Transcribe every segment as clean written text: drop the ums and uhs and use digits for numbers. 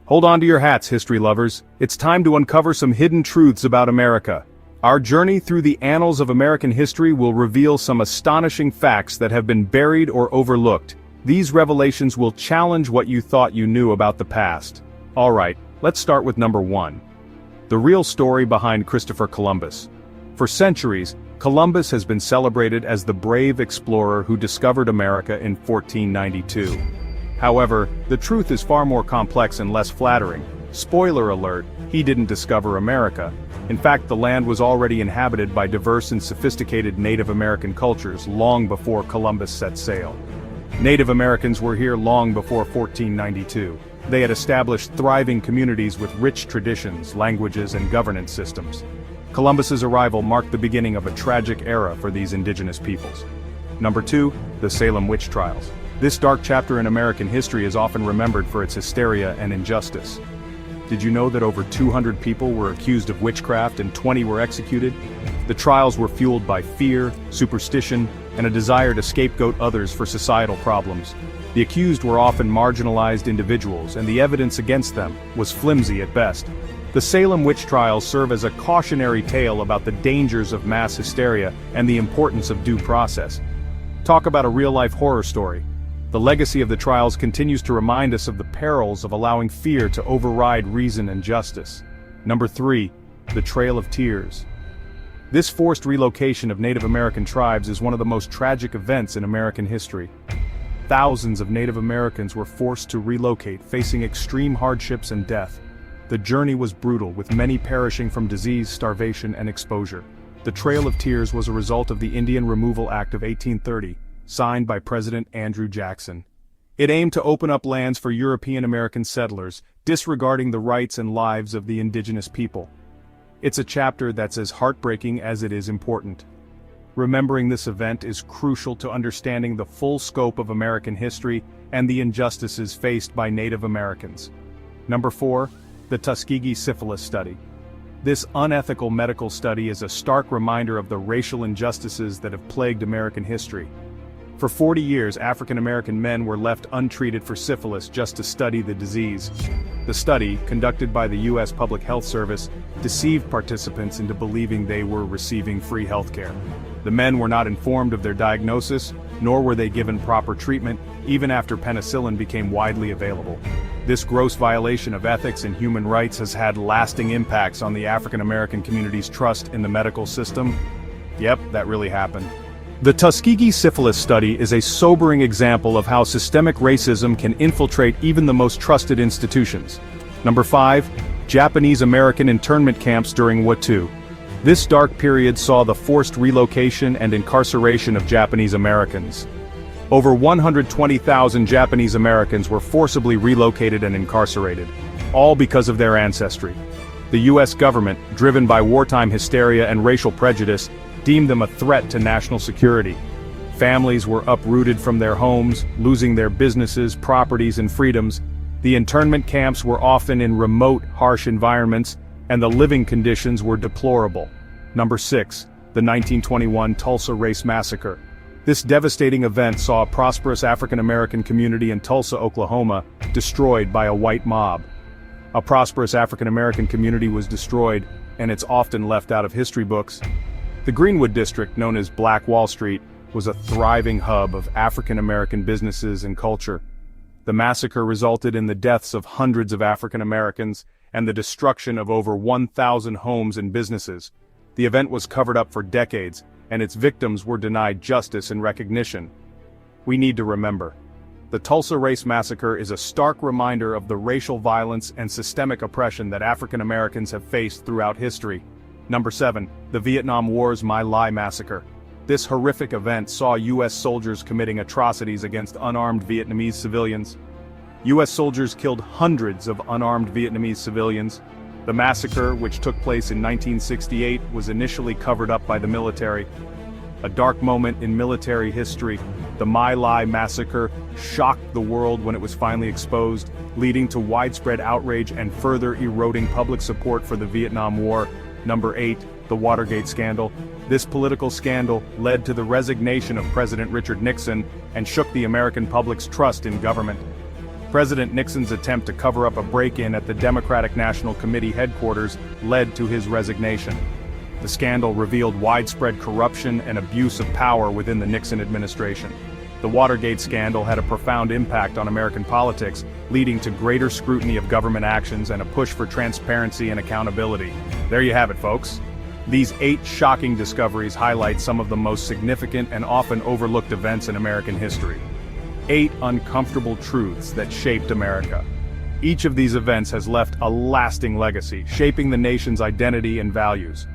Hold on to your hats, history lovers. It's time to uncover some hidden truths about America. Our journey through the annals of American history will reveal some astonishing facts that have been buried or overlooked. These revelations will challenge what you thought you knew about the past. Alright, let's start with number 1. The real story behind Christopher Columbus. For centuries, Columbus has been celebrated as the brave explorer who discovered America in 1492. However, the truth is far more complex and less flattering. Spoiler alert, he didn't discover America. In fact, the land was already inhabited by diverse and sophisticated Native American cultures long before Columbus set sail. Native Americans were here long before 1492. They had established thriving communities with rich traditions, languages, and governance systems. Columbus's arrival marked the beginning of a tragic era for these indigenous peoples. Number 2, the Salem witch trials. This dark chapter in American history is often remembered for its hysteria and injustice. Did you know that over 200 people were accused of witchcraft and 20 were executed? The trials were fueled by fear, superstition, and a desire to scapegoat others for societal problems. The accused were often marginalized individuals, and the evidence against them was flimsy at best. The Salem witch trials serve as a cautionary tale about the dangers of mass hysteria and the importance of due process. Talk about a real-life horror story. The legacy of the trials continues to remind us of the perils of allowing fear to override reason and justice. Number 3, the Trail of Tears. This forced relocation of Native American tribes is one of the most tragic events in American history. Thousands of Native Americans were forced to relocate, facing extreme hardships and death. The journey was brutal, with many perishing from disease, starvation, and exposure. The Trail of Tears was a result of the Indian Removal Act of 1830, signed by President Andrew Jackson. It aimed to open up lands for European American settlers, disregarding the rights and lives of the indigenous people. It's a chapter that's as heartbreaking as it is important. Remembering this event is crucial to understanding the full scope of American history and the injustices faced by Native Americans. Number 4, the Tuskegee Syphilis Study. This unethical medical study is a stark reminder of the racial injustices that have plagued American history. For 40 years, African American men were left untreated for syphilis just to study the disease. The study, conducted by the U.S. Public Health Service, deceived participants into believing they were receiving free healthcare. The men were not informed of their diagnosis, nor were they given proper treatment, even after penicillin became widely available. This gross violation of ethics and human rights has had lasting impacts on the African American community's trust in the medical system. Yep, that really happened. The Tuskegee Syphilis Study is a sobering example of how systemic racism can infiltrate even the most trusted institutions. Number 5, Japanese American internment camps during World War II. This dark period saw the forced relocation and incarceration of Japanese Americans. Over 120,000 Japanese Americans were forcibly relocated and incarcerated, all because of their ancestry. The U.S. government, driven by wartime hysteria and racial prejudice, deemed them a threat to national security. Families were uprooted from their homes, losing their businesses, properties, and freedoms. The internment camps were often in remote, harsh environments, and the living conditions were deplorable. Number 6, the 1921 Tulsa Race Massacre. This devastating event saw a prosperous African American community in Tulsa, Oklahoma, destroyed by a white mob. A prosperous African American community was destroyed, and it's often left out of history books. The Greenwood district, known as Black Wall Street, was a thriving hub of African American businesses and culture. The massacre resulted in the deaths of hundreds of African Americans and the destruction of over 1,000 homes and businesses. The event was covered up for decades, and its victims were denied justice and recognition. We need to remember, the Tulsa Race Massacre is a stark reminder of the racial violence and systemic oppression that African Americans have faced throughout history. Number 7, the Vietnam War's My Lai Massacre. This horrific event saw U.S. soldiers committing atrocities against unarmed Vietnamese civilians. U.S. soldiers killed hundreds of unarmed Vietnamese civilians. The massacre, which took place in 1968, was initially covered up by the military. A dark moment in military history, the My Lai Massacre shocked the world when it was finally exposed, leading to widespread outrage and further eroding public support for the Vietnam War. Number 8, the Watergate Scandal. This political scandal led to the resignation of President Richard Nixon and shook the American public's trust in government. President Nixon's attempt to cover up a break-in at the Democratic National Committee headquarters led to his resignation. The scandal revealed widespread corruption and abuse of power within the Nixon administration. The Watergate scandal had a profound impact on American politics, leading to greater scrutiny of government actions and a push for transparency and accountability. There you have it, folks. These 8 shocking discoveries highlight some of the most significant and often overlooked events in American history. 8 uncomfortable truths that shaped America. Each of these events has left a lasting legacy, shaping the nation's identity and values.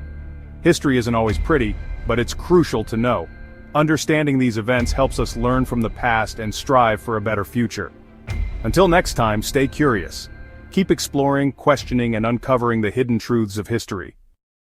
History isn't always pretty, but it's crucial to know. Understanding these events helps us learn from the past and strive for a better future. Until next time, stay curious. Keep exploring, questioning, and uncovering the hidden truths of history.